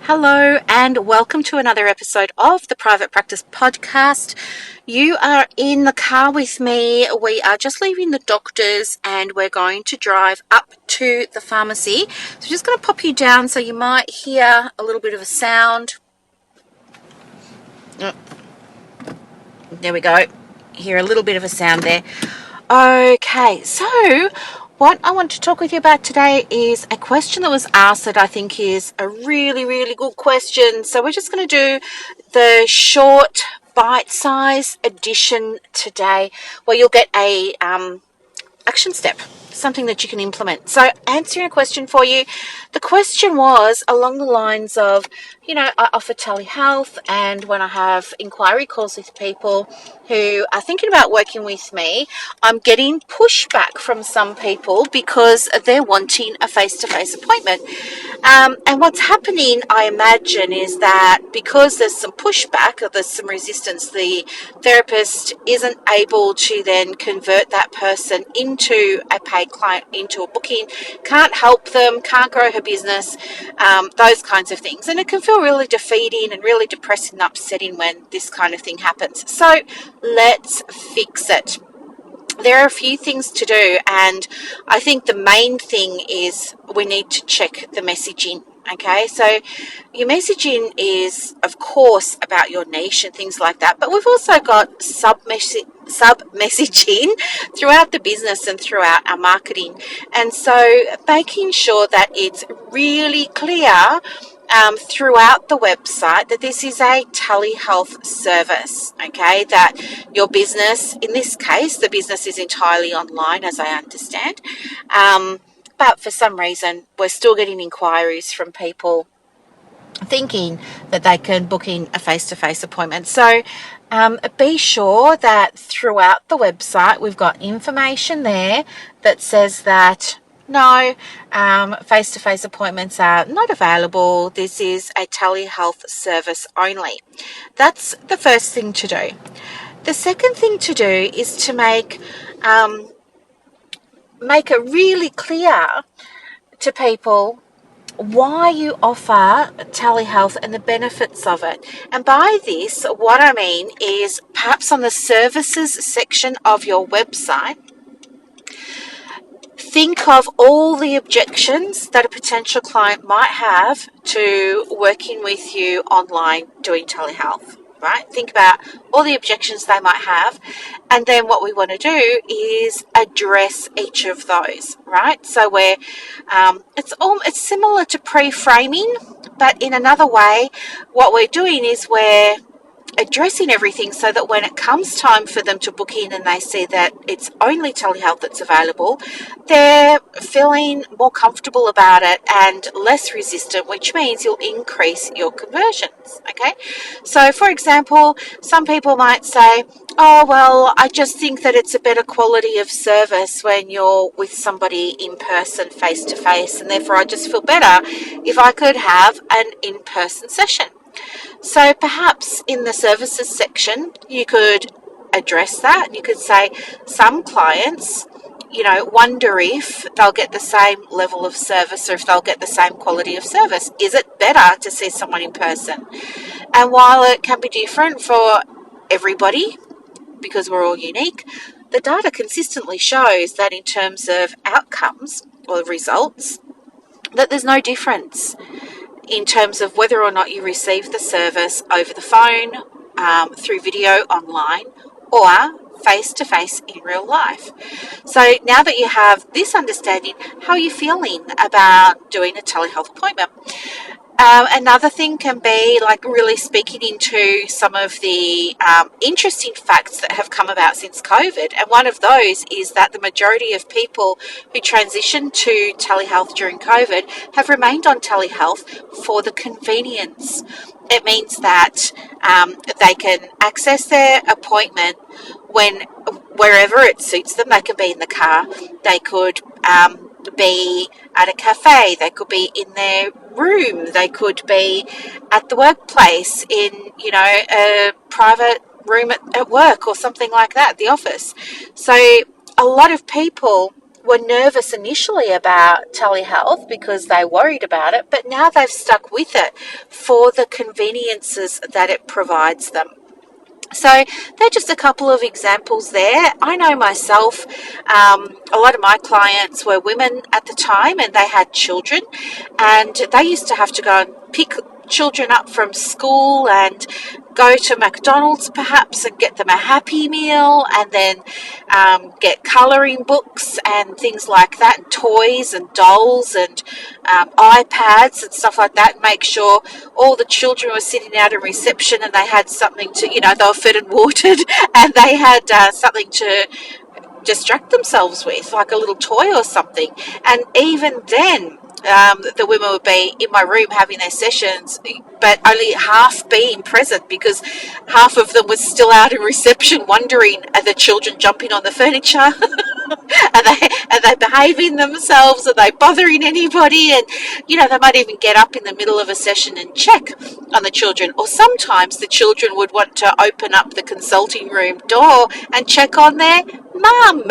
Hello and welcome to another episode of the Private Practice Podcast. You are in the car with me. We are just leaving the doctor's and we're going to drive up to the pharmacy. So I'm just going to pop you down so you might hear a little bit of a sound. Oh, there we go. Hear a little bit of a sound there. Okay, so what I want to talk with you about today is a question that was asked that I think is a really good question. So we're just going to do the short bite-size edition today where you'll get a action step, something that you can implement. So answering a question for you, the question was along the lines of, I offer telehealth, and when I have inquiry calls with people who are thinking about working with me, I'm getting pushback from some people because they're wanting a face-to-face appointment. And what's happening, I imagine, is that because there's some pushback or there's some resistance, the therapist isn't able to then convert that person into a paid client, into a booking, can't help them, can't grow her business, those kinds of things. And it can feel really defeating and really depressing and upsetting when this kind of thing happens. So let's fix it. There are a few things to do, and I think the main thing is we need to check the messaging. Okay, so your messaging is, of course, about your niche and things like that, but we've also got sub messaging throughout the business and throughout our marketing. And so making sure that it's really clear throughout the website that this is a telehealth service, okay, that your business, in this case, the business is entirely online, as I understand, but for some reason, we're still getting inquiries from people thinking that they can book in a face-to-face appointment. So be sure that throughout the website, we've got information there that says that no, face-to-face appointments are not available. This is a telehealth service only. That's the first thing to do. The second thing to do is to make it really clear to people why you offer telehealth and the benefits of it. And by this, what I mean is perhaps on the services section of your website, think of all the objections that a potential client might have to working with you online doing telehealth, right? Think about all the objections they might have. And then what we want to do is address each of those, right? So it's similar to pre-framing, but in another way, what we're doing is we're addressing everything so that when it comes time for them to book in and they see that it's only telehealth that's available, they're feeling more comfortable about it and less resistant, which means you'll increase your conversions. Okay, so for example, some people might say, oh well, I just think that it's a better quality of service when you're with somebody in person, face to face, and therefore I just feel better if I could have an in-person session. So perhaps in the services section, you could address that. You could say some clients, wonder if they'll get the same level of service or if they'll get the same quality of service. Is it better to see someone in person? And while it can be different for everybody, because we're all unique, the data consistently shows that in terms of outcomes or results, that there's no difference in terms of whether or not you receive the service over the phone, through video online, or face-to-face in real life. So now that you have this understanding, how are you feeling about doing a telehealth appointment? Another thing can be like really speaking into some of the interesting facts that have come about since COVID. And one of those is that the majority of people who transitioned to telehealth during COVID have remained on telehealth for the convenience. It means that they can access their appointment wherever it suits them. They can be in the car, they could be at a cafe, they could be in their room, they could be at the workplace in a private room at work or something like that, the office. So a lot of people were nervous initially about telehealth because they worried about it, but now they've stuck with it for the conveniences that it provides them. So they're just a couple of examples there. I know myself, a lot of my clients were women at the time and they had children, and they used to have to go and pick children up from school and go to McDonald's perhaps and get them a Happy Meal, and then get colouring books and things like that, and toys and dolls and iPads and stuff like that, and make sure all the children were sitting out in reception and they had something to, they were fed and watered, and they had something to distract themselves with, like a little toy or something. And even then, the women would be in my room having their sessions, but only half being present because half of them was still out in reception wondering, are the children jumping on the furniture? are they behaving themselves? Are they bothering anybody? And, they might even get up in the middle of a session and check on the children. Or sometimes the children would want to open up the consulting room door and check on their mum.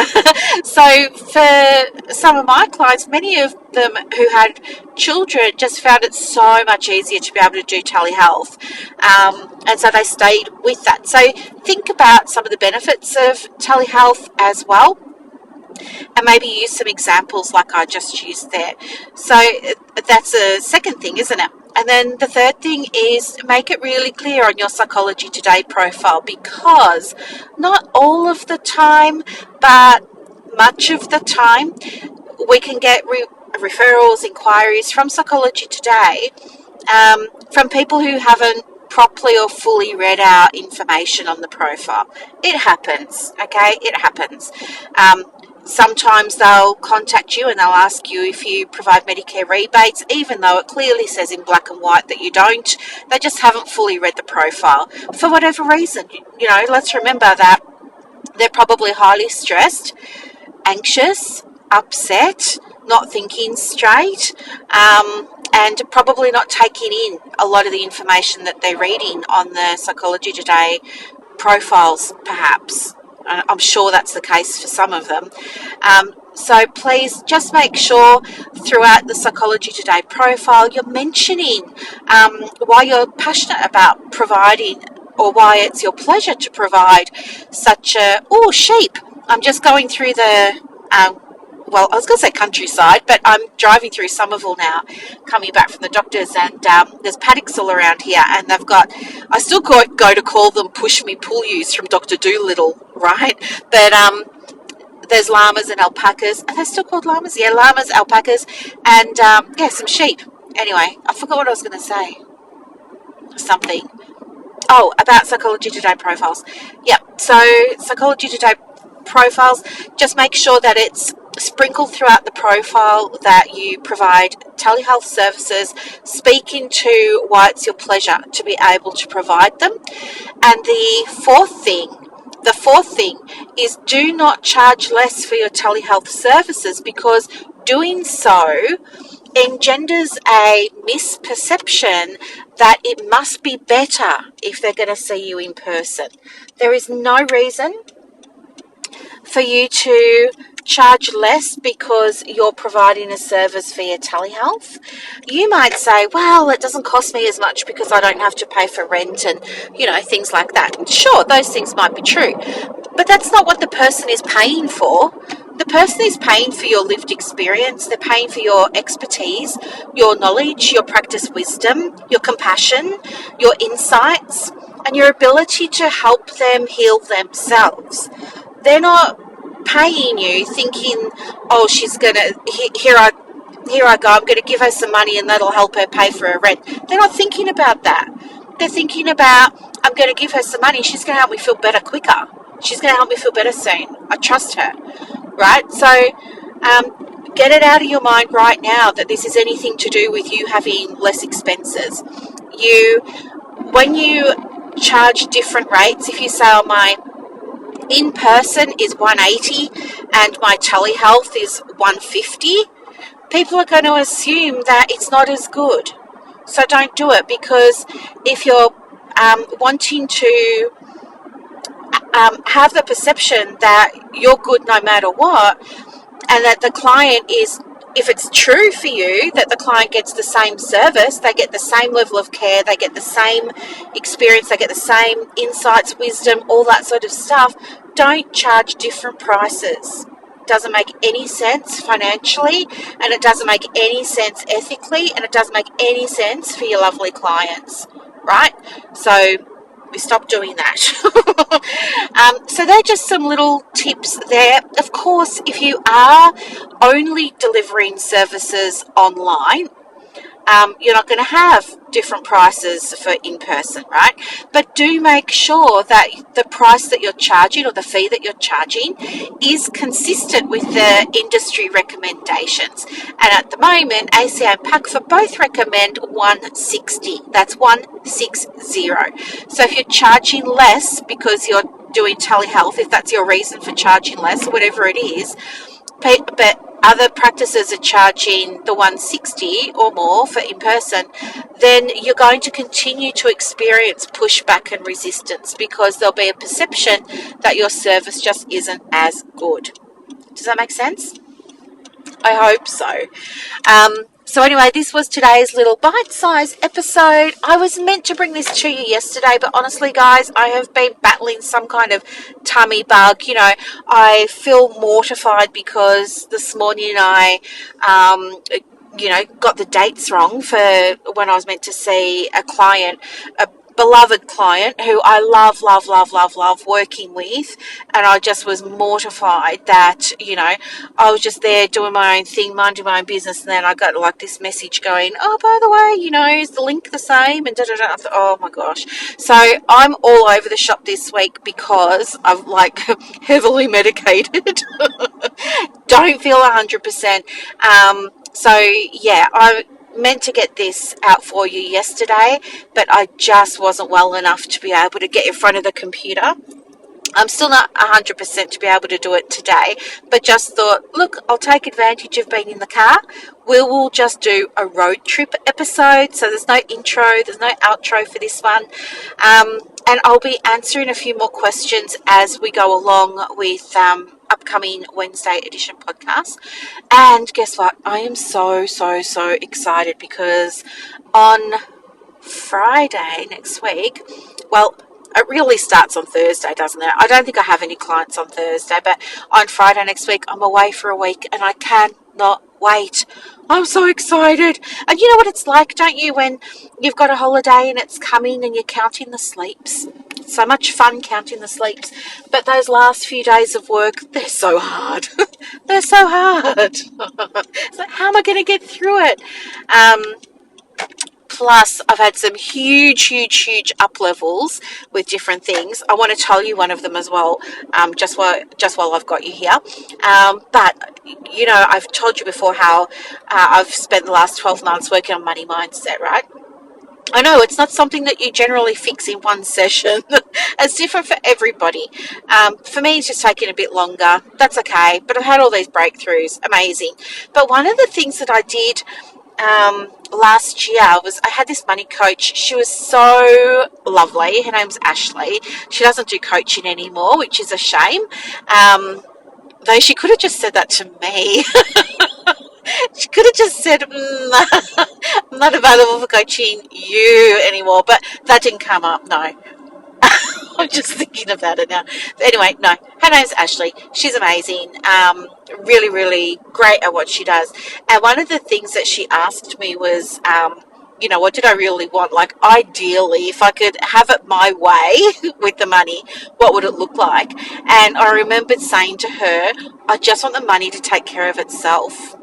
So for some of my clients, many of them who had children just found it so much easier to be able to do telehealth, and so they stayed with that. So think about some of the benefits of telehealth as well, and maybe use some examples like I just used there. So that's a second thing, isn't it? And then the third thing is make it really clear on your Psychology Today profile, because not all of the time, but much of the time, we can get referrals, inquiries from Psychology Today from people who haven't properly or fully read our information on the profile. It happens, okay? It happens. Sometimes they'll contact you and they'll ask you if you provide Medicare rebates, even though it clearly says in black and white that you don't. They just haven't fully read the profile for whatever reason. Let's remember that they're probably highly stressed, anxious, upset, not thinking straight, and probably not taking in a lot of the information that they're reading on the Psychology Today profiles, perhaps. I'm sure that's the case for some of them. So please just make sure throughout the Psychology Today profile you're mentioning why you're passionate about providing, or why it's your pleasure to provide such a... Oh, sheep! I'm just going through the... I was going to say countryside, but I'm driving through Somerville now, coming back from the doctors, and there's paddocks all around here, and they've got... I still go to call them push-me, pull-yous from Dr. Dolittle, right? But there's llamas and alpacas. Are they still called llamas? Yeah, llamas, alpacas, and some sheep. Anyway, I forgot what I was going to say. Something. Oh, about Psychology Today profiles. Yeah, so Psychology Today profiles, just make sure that it's sprinkled throughout the profile that you provide telehealth services, speaking to why it's your pleasure to be able to provide them. And the fourth thing is, do not charge less for your telehealth services, because doing so engenders a misperception that it must be better if they're going to see you in person. There is no reason for you to charge less because you're providing a service via telehealth. You might say, well, it doesn't cost me as much because I don't have to pay for rent and, things like that. And sure, those things might be true, but that's not what the person is paying for. The person is paying for your lived experience. They're paying for your expertise, your knowledge, your practice wisdom, your compassion, your insights, and your ability to help them heal themselves. They're not paying you thinking, oh, she's going to, here I go, I'm going to give her some money and that'll help her pay for her rent. They're not thinking about that. They're thinking about, I'm going to give her some money, she's going to help me feel better quicker. She's going to help me feel better soon. I trust her, right? So get it out of your mind right now that this is anything to do with you having less expenses. When you charge different rates, if you say, oh, my in-person is $180 and my telehealth is $150, people are going to assume that it's not as good. So don't do it, because if you're wanting to have the perception that you're good no matter what, and that the client is, if it's true for you that the client gets the same service, they get the same level of care, they get the same experience, they get the same insights, wisdom, all that sort of stuff, don't charge different prices. Doesn't make any sense financially, and it doesn't make any sense ethically, and it doesn't make any sense for your lovely clients, right? So we stop doing that. So they're just some little tips there. Of course, if you are only delivering services online, you're not going to have different prices for in person, right? But do make sure that the price that you're charging, or the fee that you're charging, is consistent with the industry recommendations. And at the moment, ACA and PAC for both recommend 160. That's 160. So if you're charging less because you're doing telehealth, if that's your reason for charging less, whatever it is, but other practices are charging the 160 or more for in person, then you're going to continue to experience pushback and resistance, because there'll be a perception that your service just isn't as good. Does that make sense? I hope so. So anyway, this was today's little bite-sized episode. I was meant to bring this to you yesterday, but honestly, guys, I have been battling some kind of tummy bug. I feel mortified because this morning I got the dates wrong for when I was meant to see a client, a beloved client who I love working with, and I just was mortified that I was just there doing my own thing, minding my own business, and then I got like this message going, oh, by the way, is the link the same, and da-da-da. I thought, oh my gosh. So I'm all over the shop this week because I'm like heavily medicated. Don't feel 100%. So yeah, I meant to get this out for you yesterday, but I just wasn't well enough to be able to get in front of the computer. I'm still not 100% to be able to do it today, but just thought, look, I'll take advantage of being in the car. We will just do a road trip episode, so there's no intro, there's no outro for this one. And I'll be answering a few more questions as we go along with upcoming Wednesday edition podcast. And guess what? I am so excited, because on Friday next week, well, it really starts on Thursday, doesn't it? I don't think I have any clients on Thursday, but on Friday next week, I'm away for a week, and I cannot wait. I'm so excited. And you know what it's like, don't you, when you've got a holiday and it's coming and you're counting the sleeps? So much fun counting the sleeps. But those last few days of work, they're so hard. They're so hard. So how am I going to get through it? Plus, I've had some huge up levels with different things. I want to tell you one of them as well, just while I've got you here. But, I've told you before how I've spent the last 12 months working on money mindset, right? I know it's not something that you generally fix in one session. It's different for everybody. For me, it's just taking a bit longer. That's okay. But I've had all these breakthroughs. Amazing. But one of the things that I did last year was I had this money coach. She was so lovely. Her name's Ashley. She doesn't do coaching anymore, which is a shame. Though she could have just said that to me. She could have just said, I'm not available for coaching you anymore. But that didn't come up, no. I'm just thinking about it now. But anyway, no, her name's Ashley. She's amazing. Really great at what she does. And one of the things that she asked me was, what did I really want? Like, ideally, if I could have it my way with the money, what would it look like? And I remembered saying to her, I just want the money to take care of itself.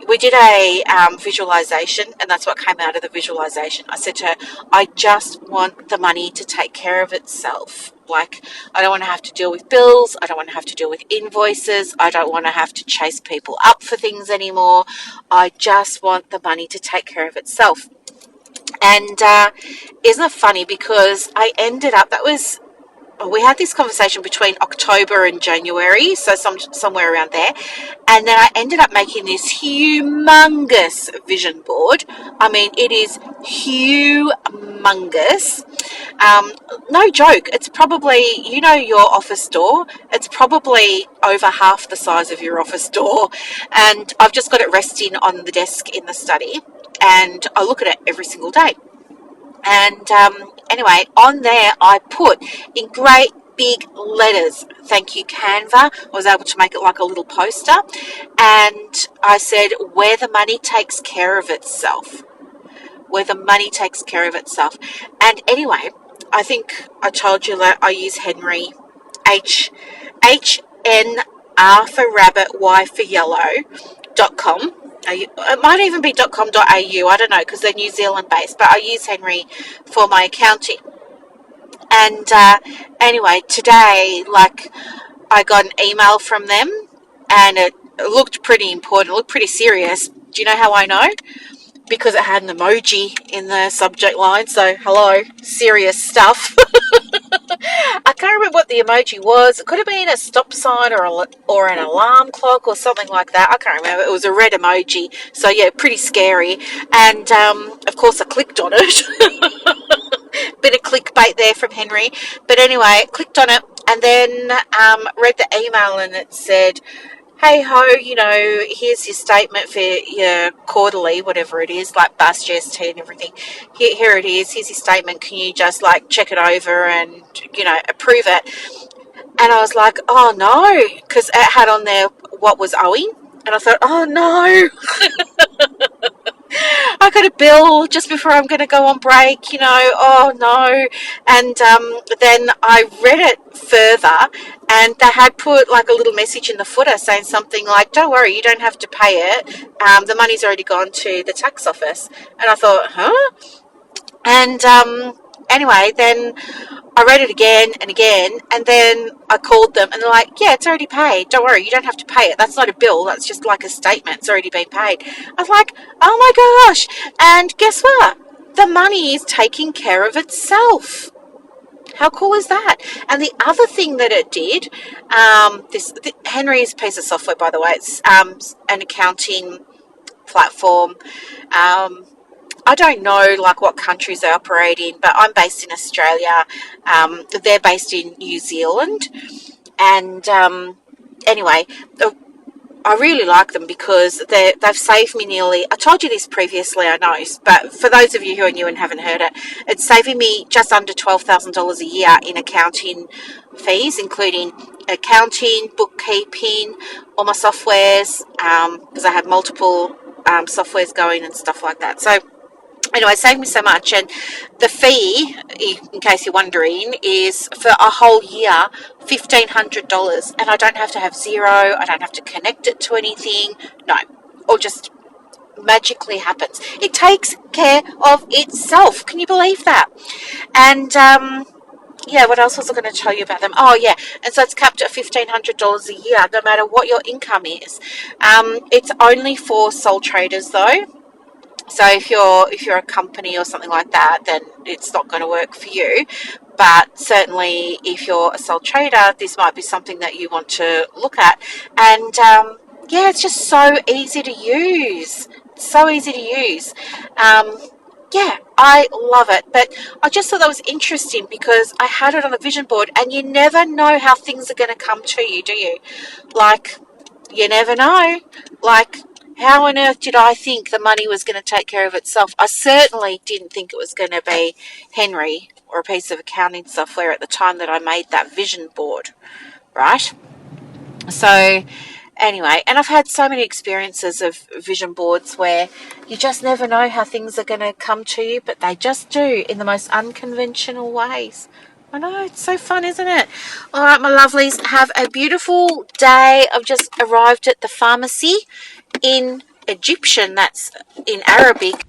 We did a visualization, and that's what came out of the visualization. I said to her, I just want the money to take care of itself. Like, I don't want to have to deal with bills. I don't want to have to deal with invoices. I don't want to have to chase people up for things anymore. I just want the money to take care of itself. And isn't it funny, because I ended up, we had this conversation between October and January, so somewhere around there, and then I ended up making this humongous vision board. I mean, it is humongous, No joke, it's probably, your office door, it's probably over half the size of your office door, and I've just got it resting on the desk in the study, and I look at it every single day. And anyway, on there I put in great big letters, thank you Canva. I was able to make it like a little poster, and I said, where the money takes care of itself. Where the money takes care of itself. And anyway, I think I told you that I use Henry, H-N R for rabbit, Y for yellow.com. It might even be .com.au, I don't know, because they're New Zealand based, but I use Henry for my accounting. And anyway, today, like, I got an email from them, and it looked pretty important, it looked pretty serious. Do you know how I know? Because it had an emoji in the subject line, so hello, serious stuff. I can't remember what the emoji was. It could have been a stop sign or an alarm clock or something like that. I can't remember. It was a red emoji, so yeah, pretty scary. And of course I clicked on it. Bit of clickbait there from Henry, but anyway, clicked on it and then read the email, and it said, hey ho, here's your statement for your quarterly, whatever it is, like bus, GST and everything. Here it is. Here's your statement. Can you just like check it over and, approve it? And I was like, oh no, because it had on there what was owing. And I thought, oh no, I got a bill just before I'm going to go on break, oh no. And then I read it further, and they had put like a little message in the footer saying something like, don't worry, you don't have to pay it. The money's already gone to the tax office. And I thought, huh? And anyway, then I read it again and again, and then I called them, and they're like, yeah, it's already paid. Don't worry, you don't have to pay it. That's not a bill. That's just like a statement. It's already been paid. I was like, oh my gosh. And guess what? The money is taking care of itself. How cool is that? And the other thing that it did, Henry's piece of software, by the way, it's an accounting platform. I don't know like what countries they operate in, but I'm based in Australia. They're based in New Zealand. And anyway, I really like them because they've saved me nearly, I told you this previously, I know, but for those of you who are new and haven't heard it, it's saving me just under $12,000 a year in accounting fees, including accounting, bookkeeping, all my softwares, because I have multiple softwares going and stuff like that. So anyway, it saved me so much. And the fee, in case you're wondering, is for a whole year $1,500, and I don't have to have Xero. I don't have to connect it to anything. No, or just magically happens. It takes care of itself. Can you believe that? And yeah, what else was I going to tell you about them? Oh yeah, and so it's capped at $1,500 a year, no matter what your income is. It's only for sole traders though. So if you're a company or something like that, then it's not going to work for you. But certainly if you're a sole trader, this might be something that you want to look at. And yeah, it's just so easy to use. So easy to use. Yeah, I love it. But I just thought that was interesting because I had it on a vision board, and you never know how things are going to come to you, do you? Like, you never know. Like, how on earth did I think the money was going to take care of itself? I certainly didn't think it was going to be Henry or a piece of accounting software at the time that I made that vision board, right? So anyway, and I've had so many experiences of vision boards where you just never know how things are going to come to you, but they just do in the most unconventional ways. I know, it's so fun, isn't it? All right, my lovelies, have a beautiful day. I've just arrived at the pharmacy in Egyptian, that's in Arabic.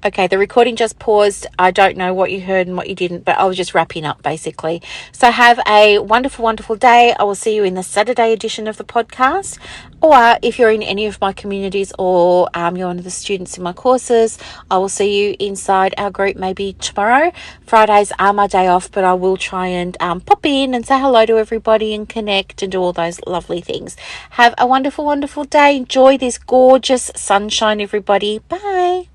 Okay, the recording just paused. I don't know what you heard and what you didn't, but I was just wrapping up basically. So have a wonderful, wonderful day. I will see you in the Saturday edition of the podcast. Or if you're in any of my communities or you're one of the students in my courses, I will see you inside our group maybe tomorrow. Fridays are my day off, but I will try and pop in and say hello to everybody and connect and do all those lovely things. Have a wonderful, wonderful day. Enjoy this gorgeous sunshine, everybody. Bye.